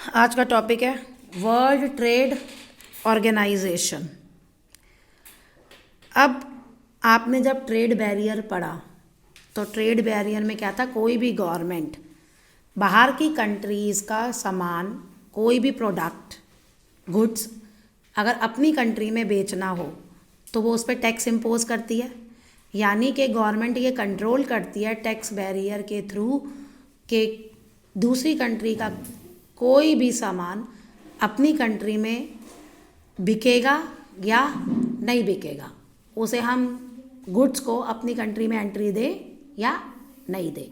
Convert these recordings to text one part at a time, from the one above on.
आज का टॉपिक है वर्ल्ड ट्रेड ऑर्गेनाइजेशन। अब आपने जब ट्रेड बैरियर पढ़ा तो ट्रेड बैरियर में क्या था, कोई भी गवर्नमेंट बाहर की कंट्रीज़ का सामान, कोई भी प्रोडक्ट, गुड्स अगर अपनी कंट्री में बेचना हो तो वो उस पर टैक्स इम्पोज करती है। यानी कि गवर्नमेंट ये कंट्रोल करती है टैक्स बैरियर के थ्रू कि दूसरी कंट्री का कोई भी सामान अपनी कंट्री में बिकेगा या नहीं बिकेगा, उसे हम गुड्स को अपनी कंट्री में एंट्री दे या नहीं दे।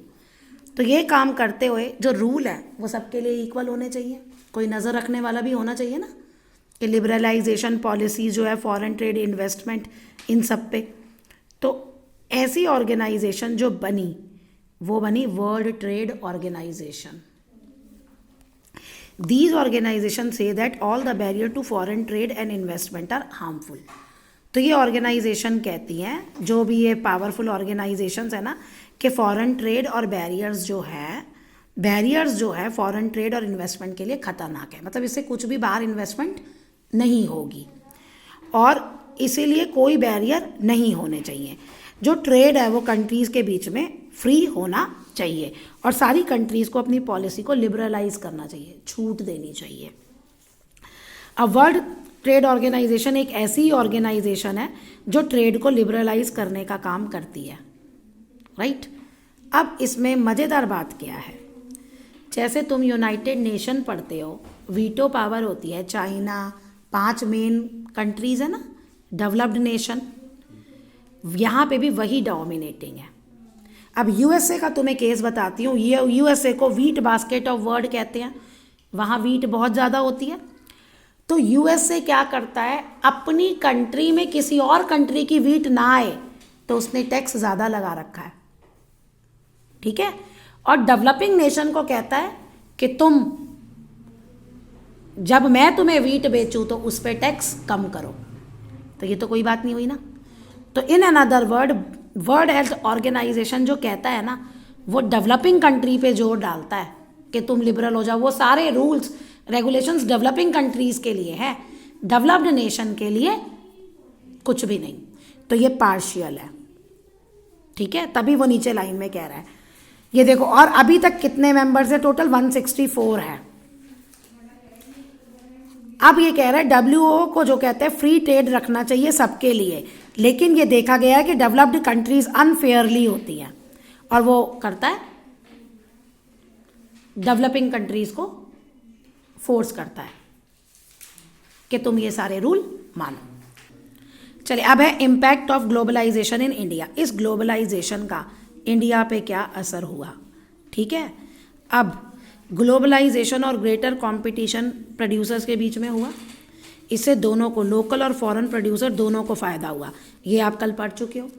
तो ये काम करते हुए जो रूल है वो सबके लिए इक्वल होने चाहिए, कोई नज़र रखने वाला भी होना चाहिए ना, कि लिबरलाइजेशन पॉलिसी जो है, फॉरेन ट्रेड, इन्वेस्टमेंट, इन सब पे। तो ऐसी ऑर्गेनाइजेशन जो बनी वो बनी world trade organization. These organizations say that all the barrier to foreign trade and investment are harmful। तो ये ऑर्गेनाइजेशन कहती हैं, जो भी ये पावरफुल ऑर्गेनाइजेशंस है ना, कि फॉरेन ट्रेड और बैरियर्स जो है फॉरेन ट्रेड और इन्वेस्टमेंट के लिए ख़तरनाक है। मतलब इससे कुछ भी बाहर इन्वेस्टमेंट नहीं होगी और इसीलिए कोई बैरियर नहीं होने चाहिए। जो ट्रेड है वो कंट्रीज़ के बीच में फ्री होना चाहिए और सारी कंट्रीज़ को अपनी पॉलिसी को लिबरलाइज करना चाहिए, छूट देनी चाहिए। अब वर्ल्ड ट्रेड ऑर्गेनाइजेशन एक ऐसी ऑर्गेनाइजेशन है जो ट्रेड को लिबरलाइज करने का काम करती है, राइट। अब इसमें मज़ेदार बात क्या है, जैसे तुम यूनाइटेड नेशन पढ़ते हो, वीटो पावर होती है। चाइना, 5 मेन कंट्रीज़ है ना, डेवलप्ड नेशन, यहाँ पे भी वही डोमिनेटिंग है। अब यूएसए का तुम्हें केस बताती हूँ। ये यूएसए को वीट बास्केट ऑफ वर्ल्ड कहते हैं, वहाँ वीट बहुत ज़्यादा होती है। तो यूएसए क्या करता है, अपनी कंट्री में किसी और कंट्री की वीट ना आए तो उसने टैक्स ज़्यादा लगा रखा है, ठीक है। और डेवलपिंग नेशन को कहता है कि तुम, जब मैं तुम्हें वीट बेचूँ तो उस पर टैक्स कम करो। तो ये तो कोई बात नहीं हुई ना। तो in another word, world health organization जो कहता है ना, वो डेवलपिंग कंट्री पे जोर डालता है कि तुम लिबरल हो जाओ। वो सारे रूल्स रेगुलेशंस डेवलपिंग कंट्रीज़ के लिए है, डेवलप्ड नेशन के लिए कुछ भी नहीं। तो ये पार्शियल है, ठीक है। तभी वो नीचे लाइन में कह रहा है, ये देखो। और अभी तक कितने मेंबर्स है टोटल, 164 है। अब ये कह रहा है डब्ल्यूओ को, जो कहते हैं फ्री ट्रेड रखना चाहिए सबके लिए, लेकिन ये देखा गया है कि डेवलप्ड कंट्रीज अनफेयरली होती हैं और वो करता है डेवलपिंग कंट्रीज को फोर्स करता है कि तुम ये सारे रूल मानो। चलिए, अब है impact of globalization in India. इस ग्लोबलाइजेशन का इंडिया पे क्या असर हुआ, ठीक है। अब ग्लोबलाइजेशन और ग्रेटर कंपटीशन प्रोड्यूसर्स के बीच में हुआ, इससे दोनों को, लोकल और फॉरेन प्रोड्यूसर दोनों को फ़ायदा हुआ। ये आप कल पढ़ चुके हो।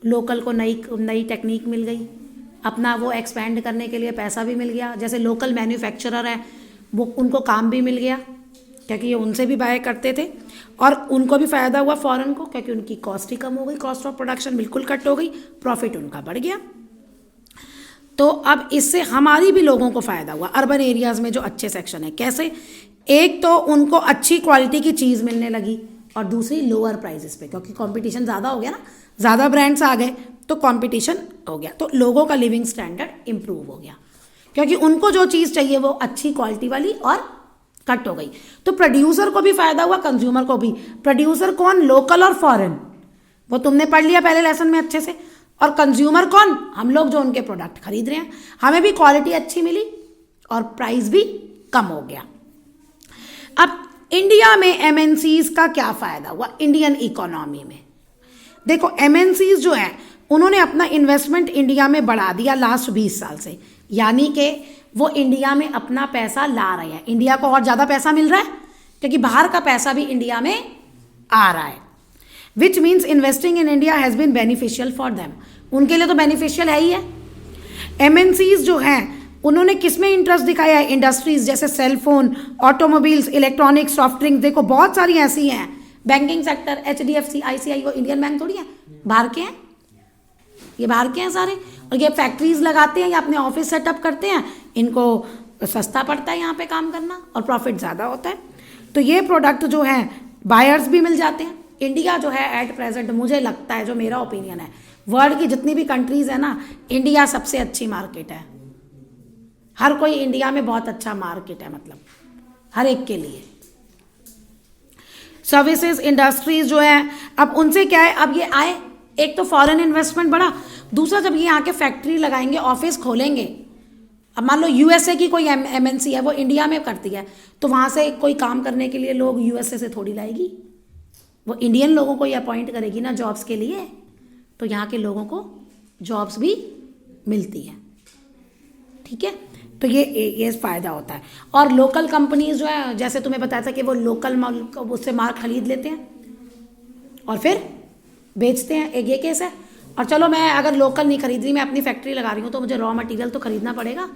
लोकल को नई टेक्निक मिल गई, अपना वो एक्सपेंड करने के लिए पैसा भी मिल गया। जैसे लोकल मैन्युफैक्चरर है, वो उनको काम भी मिल गया क्योंकि ये उनसे भी बाय करते थे, और उनको भी फ़ायदा हुआ फॉरेन को, क्योंकि उनकी कॉस्ट ही कम हो गई, कॉस्ट ऑफ प्रोडक्शन बिल्कुल कट हो गई, प्रॉफिट उनका बढ़ गया। तो अब इससे हमारी भी लोगों को फ़ायदा हुआ, अर्बन एरियाज़ में जो अच्छे सेक्शन है। कैसे, एक तो उनको अच्छी क्वालिटी की चीज़ मिलने लगी और दूसरी लोअर प्राइसेस पे, क्योंकि कंपटीशन ज़्यादा हो गया ना, ज़्यादा ब्रांड्स आ गए तो कंपटीशन हो गया, तो लोगों का लिविंग स्टैंडर्ड इम्प्रूव हो गया, क्योंकि उनको जो चीज़ चाहिए वो अच्छी क्वालिटी वाली और कट हो गई। तो प्रोड्यूसर को भी फ़ायदा हुआ, कंज्यूमर को भी। प्रोड्यूसर कौन, लोकल और फॉरेन, वो तुमने पढ़ लिया पहले लेसन में अच्छे से। और कंज्यूमर कौन, हम लोग जो उनके प्रोडक्ट खरीद रहे हैं, हमें भी क्वालिटी अच्छी मिली और प्राइस भी कम हो गया। अब इंडिया में एमएनसीज का क्या फ़ायदा हुआ इंडियन इकोनॉमी में? देखो, एमएनसीज जो हैं उन्होंने अपना इन्वेस्टमेंट इंडिया में बढ़ा दिया लास्ट 20 साल से, यानी कि वो इंडिया में अपना पैसा ला रहे हैं। इंडिया को और ज़्यादा पैसा मिल रहा है क्योंकि बाहर का पैसा भी इंडिया में आ रहा है, which means investing in India has been beneficial for them. उनके लिए तो बेनिफिशियल है ही है। एमएनसीज जो हैं उन्होंने किस में इंटरेस्ट दिखाया है, इंडस्ट्रीज जैसे cellphone, automobiles, electronics, soft drink, देखो बहुत सारी ऐसी हैं। बैंकिंग सेक्टर, एचडीएफसी, आईसीआई, वो इंडियन बैंक थोड़ी है, बाहर के हैं, ये बाहर के हैं सारे। और ये फैक्ट्रीज लगाते हैं या अपने ऑफिस सेटअप करते हैं, इनको तो सस्ता पड़ता है यहाँ पे काम करना और प्रॉफिट ज़्यादा होता है। तो ये प्रोडक्ट जो है बायर्स भी मिल जाते हैं। इंडिया जो है एट प्रेजेंट, मुझे लगता है, जो मेरा ओपिनियन है, वर्ल्ड की जितनी भी कंट्रीज़ है ना, इंडिया सबसे अच्छी मार्केट है। हर कोई इंडिया में बहुत अच्छा मार्केट है, मतलब हर एक के लिए। सर्विसेज इंडस्ट्रीज जो है, अब उनसे क्या है, अब ये आए, एक तो फॉरेन इन्वेस्टमेंट बढ़ा, दूसरा जब ये आके फैक्ट्री लगाएंगे, ऑफिस खोलेंगे, अब मान लो यूएसए की कोई एमएनसी है, वो इंडिया में करती है, तो वहाँ से कोई काम करने के लिए लोग यूएसए से थोड़ी लाएगी, वो इंडियन लोगों को ही अपॉइंट करेगी ना जॉब्स के लिए, तो यहाँ के लोगों को जॉब्स भी मिलती है। ठीक है, तो ये फ़ायदा होता है। और लोकल कंपनीज जो है, जैसे तुम्हें बताया था कि वो लोकल माल, उससे माल खरीद लेते हैं और फिर बेचते हैं, एक ये केस है। और चलो मैं अगर लोकल नहीं खरीद रही, मैं अपनी फैक्ट्री लगा रही हूँ, तो मुझे रॉ मटेरियल तो खरीदना पड़ेगा,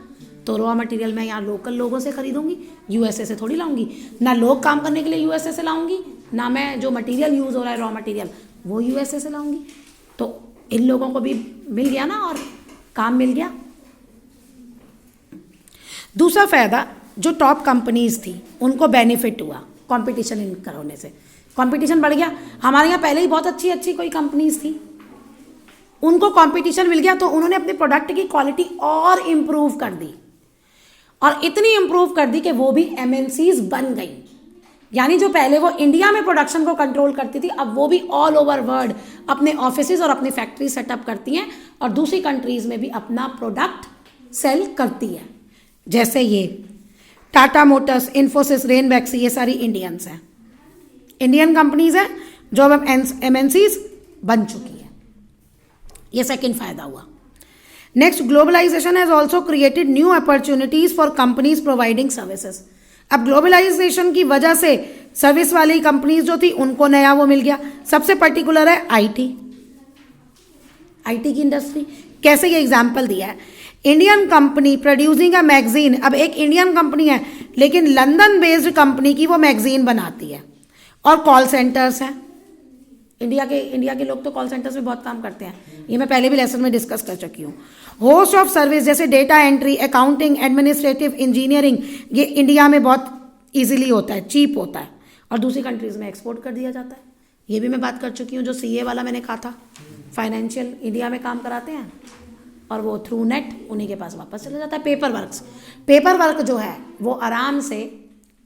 तो रॉ मटेरियल मैं यहाँ लोकल लोगों से खरीदूंगी, यूएसए से थोड़ी लाऊंगी, ना लोग काम करने के लिए यूएसए से लाऊंगी, ना मैं जो मटेरियल यूज़ हो रहा है रॉ मटेरियल वो यूएसए से लाऊंगी। तो इन लोगों को भी मिल गया ना, और काम मिल गया। दूसरा फ़ायदा, जो टॉप कंपनीज थी उनको बेनिफिट हुआ कंपटीशन इनकर होने से, कंपटीशन बढ़ गया। हमारे यहाँ पहले ही बहुत अच्छी अच्छी कोई कंपनीज थी, उनको कंपटीशन मिल गया, तो उन्होंने अपने प्रोडक्ट की क्वालिटी और इम्प्रूव कर दी, और इतनी इम्प्रूव कर दी कि वो भी एमएनसीज बन गई। यानी जो पहले वो इंडिया में प्रोडक्शन को कंट्रोल करती थी, अब वो भी ऑल ओवर वर्ल्ड अपने ऑफिसेज और अपनी फैक्ट्री सेटअप करती हैं और दूसरी कंट्रीज में भी अपना प्रोडक्ट सेल करती है। जैसे ये टाटा मोटर्स, इन्फोसिस, रेनबैक्सी, ये सारी इंडियंस हैं, इंडियन कंपनीज हैं जो अब एमएनसीज बन चुकी है। ये सेकंड फायदा हुआ। Next, globalization has also created new opportunities for companies providing services. अब ग्लोबलाइजेशन की वजह से सर्विस वाली कंपनीज जो थी उनको नया वो मिल गया। सबसे पर्टिकुलर है आईटी की इंडस्ट्री। कैसे, ये एग्जाम्पल दिया है, Indian company producing a magazine. अब एक इंडियन कंपनी है लेकिन लंदन बेस्ड कंपनी की वो मैगजीन बनाती है, और कॉल सेंटर्स हैं। इंडिया के लोग तो कॉल सेंटर्स में बहुत काम करते हैं, ये मैं पहले भी लेसन में डिस्कस कर चुकी हूँ। होस्ट ऑफ सर्विस जैसे data entry, accounting, administrative, engineering, ये इंडिया में बहुत इजीली होता है, चीप होता है, और दूसरी कंट्रीज़ में एक्सपोर्ट कर दिया जाता है। ये भी मैं बात कर चुकी हूँ, जो सीए वाला मैंने कहा था, फाइनेंशियल इंडिया में काम कराते हैं और वो थ्रू नेट उन्हीं के पास वापस चला जाता है। पेपर वर्क जो है वो आराम से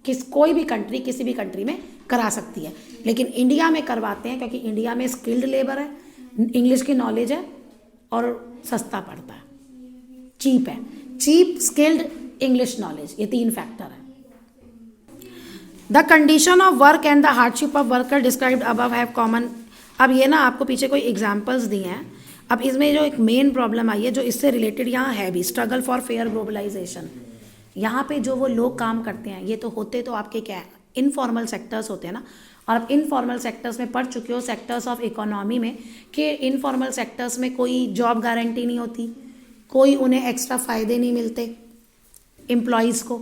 कोई भी कंट्री, किसी भी कंट्री में करा सकती है, लेकिन इंडिया में करवाते हैं क्योंकि इंडिया में स्किल्ड लेबर है, इंग्लिश की नॉलेज है और सस्ता पड़ता है, चीप है, चीप, स्किल्ड, इंग्लिश नॉलेज, ये 3 फैक्टर है। The condition of work and the hardship of worker described above have common. अब ये ना आपको पीछे कोई एग्जाम्पल्स दिए हैं। अब इसमें जो एक मेन प्रॉब्लम आई है जो इससे रिलेटेड यहाँ है भी, स्ट्रगल फॉर फेयर ग्लोबलाइजेशन। यहाँ पे जो वो लोग काम करते हैं, ये तो होते तो आपके क्या है, इनफॉर्मल सेक्टर्स होते हैं ना, और आप इनफॉर्मल सेक्टर्स में पढ़ चुके हो, सेक्टर्स ऑफ इकोनॉमी में, कि इनफॉर्मल सेक्टर्स में कोई जॉब गारंटी नहीं होती, कोई उन्हें एक्स्ट्रा फ़ायदे नहीं मिलते एम्प्लॉयज़ को,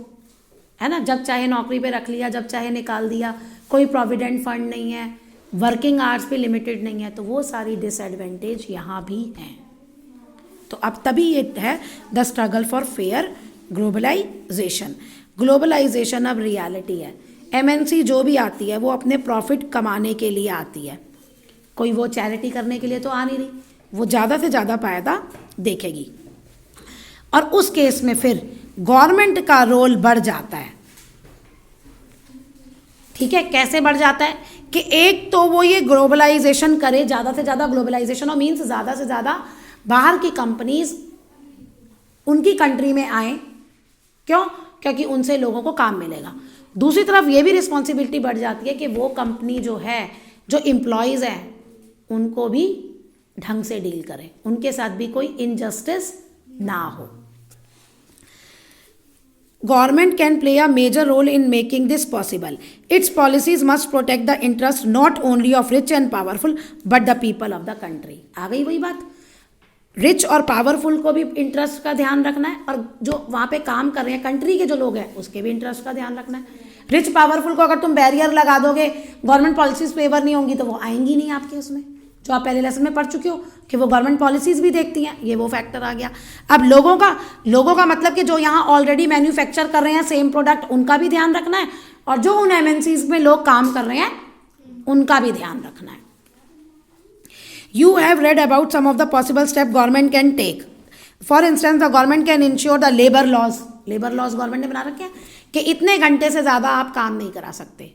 है ना, जब चाहे नौकरी पे रख लिया, जब चाहे निकाल दिया, कोई प्रोविडेंट फंड नहीं है, वर्किंग आवर्स पे लिमिटेड नहीं है, तो वो सारी डिसएडवांटेज यहाँ भी हैं। तो अब तभी ये है the struggle for fair globalization. Globalization अब रियलिटी है। एमएनसी जो भी आती है वो अपने प्रॉफिट कमाने के लिए आती है, कोई वो चैरिटी करने के लिए तो आ नहीं रही, वो ज़्यादा से ज़्यादा फायदा देखेगी। और उस केस में फिर गवर्नमेंट का रोल बढ़ जाता है। ठीक है, कैसे बढ़ जाता है कि एक तो वो ये ग्लोबलाइजेशन करे, ज़्यादा से ज़्यादा ग्लोबलाइजेशन, और मीन्स ज़्यादा से ज़्यादा बाहर की कंपनीज उनकी कंट्री में आए। क्यों? क्योंकि उनसे लोगों को काम मिलेगा। दूसरी तरफ ये भी रिस्पॉन्सिबिलिटी बढ़ जाती है कि वो कंपनी जो है, जो एम्प्लॉयज़ हैं, उनको भी ढंग से डील करें, उनके साथ भी कोई इनजस्टिस ना हो। Government can play a major role in making this possible. Its policies must protect the interest not only of rich and powerful but the people of the country. आ गई वही बात, रिच और पावरफुल को भी interest का ध्यान रखना है, और जो वहाँ पे काम कर रहे हैं कंट्री के जो लोग हैं उसके भी इंटरेस्ट का ध्यान रखना है। रिच पावरफुल को अगर तुम बैरियर लगा दोगे, गवर्नमेंट पॉलिसीज फेवर नहीं होंगी, तो वो आएंगी नहीं आपके उसमें, जो आप पहले लेसन में पढ़ चुके हो कि वो गवर्नमेंट पॉलिसीज़ भी देखती हैं, ये वो फैक्टर आ गया। अब लोगों का मतलब कि जो यहाँ ऑलरेडी मैन्युफैक्चर कर रहे हैं सेम प्रोडक्ट, उनका भी ध्यान रखना है, और जो उन MNCs में लोग काम कर रहे हैं उनका भी ध्यान रखना है। You have read about some of the possible steps government can take. For instance, the government can ensure the labor laws. Labor laws government ने बना रखे हैं कि इतने घंटे से ज़्यादा आप काम नहीं करा सकते,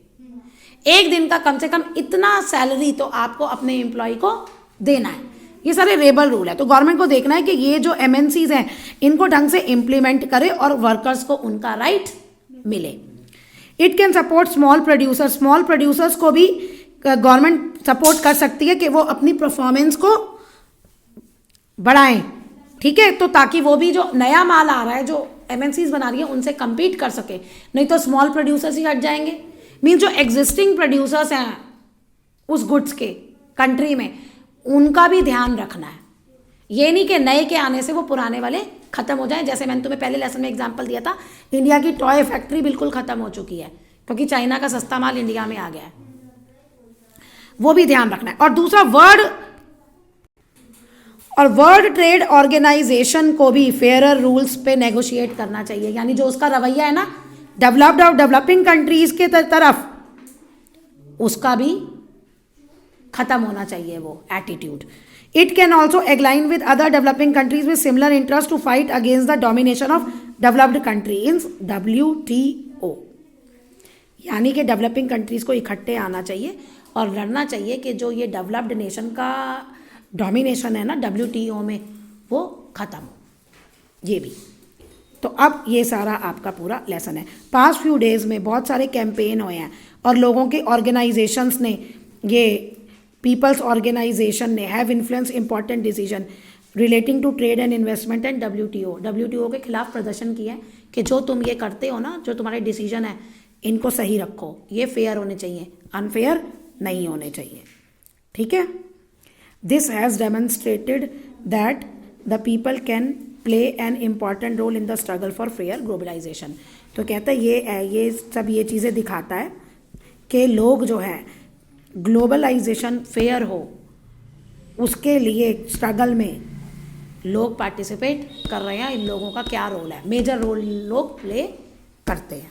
एक दिन का कम से कम इतना सैलरी तो आपको अपने एम्प्लॉय को देना है। ये सारे लेबर रूल है, तो गवर्नमेंट को देखना है कि ये जो MNCs हैं इनको ढंग से इम्प्लीमेंट करे और वर्कर्स को उनका राइट मिले। It can support small producers को भी गवर्नमेंट सपोर्ट कर सकती है कि वो अपनी परफॉर्मेंस को बढ़ाएं, ठीक है, तो ताकि वो भी जो नया माल आ रहा है जो MNCs बना रही है उनसे compete कर सके, नहीं तो स्मॉल प्रोड्यूसर्स ही हट जाएंगे। मीन्स जो एग्जिस्टिंग प्रोड्यूसर्स हैं उस गुड्स के कंट्री में, उनका भी ध्यान रखना है। ये नहीं कि नए के आने से वो पुराने वाले खत्म हो जाएं। जैसे मैंने तुम्हें पहले लेसन में एग्जांपल दिया था, इंडिया की टॉय फैक्ट्री बिल्कुल खत्म हो चुकी है क्योंकि चाइना का सस्ता माल इंडिया में आ गया है, वो भी ध्यान रखना है। और दूसरा वर्ल्ड ट्रेड ऑर्गेनाइजेशन को भी फेयरर रूल्स पे नेगोशिएट करना चाहिए, यानी जो उसका रवैया है ना डेवलप्ड और डेवलपिंग कंट्रीज के तरफ, उसका भी खत्म होना चाहिए वो attitude. It can also align with other developing countries with similar interest to fight against the domination of developed country in WTO, यानी कि डेवलपिंग कंट्रीज को इकट्ठे आना चाहिए और लड़ना चाहिए कि जो ये डेवलप्ड नेशन का डोमिनेशन है ना WTO में, वो ख़त्म हो। ये भी तो अब ये सारा आपका पूरा लेसन है। पास्ट फ्यू डेज़ में बहुत सारे कैंपेन हुए हैं और लोगों के ऑर्गेनाइजेशंस ने, ये पीपल्स ऑर्गेनाइजेशन ने have influence important decision relating to trade and investment and WTO के खिलाफ प्रदर्शन किया है कि जो तुम ये करते हो ना, जो तुम्हारे डिसीजन है इनको सही रखो, ये फेयर होने चाहिए, अनफेयर नहीं होने चाहिए, ठीक है। This has demonstrated that the people can play an important role in the struggle for fair globalization. तो कहता है ये सब ये चीज़ें दिखाता है कि लोग जो है ग्लोबलाइजेशन फेयर हो उसके लिए स्ट्रगल में लोग पार्टिसिपेट कर रहे हैं। इन लोगों का क्या रोल है, मेजर रोल लोग प्ले करते हैं।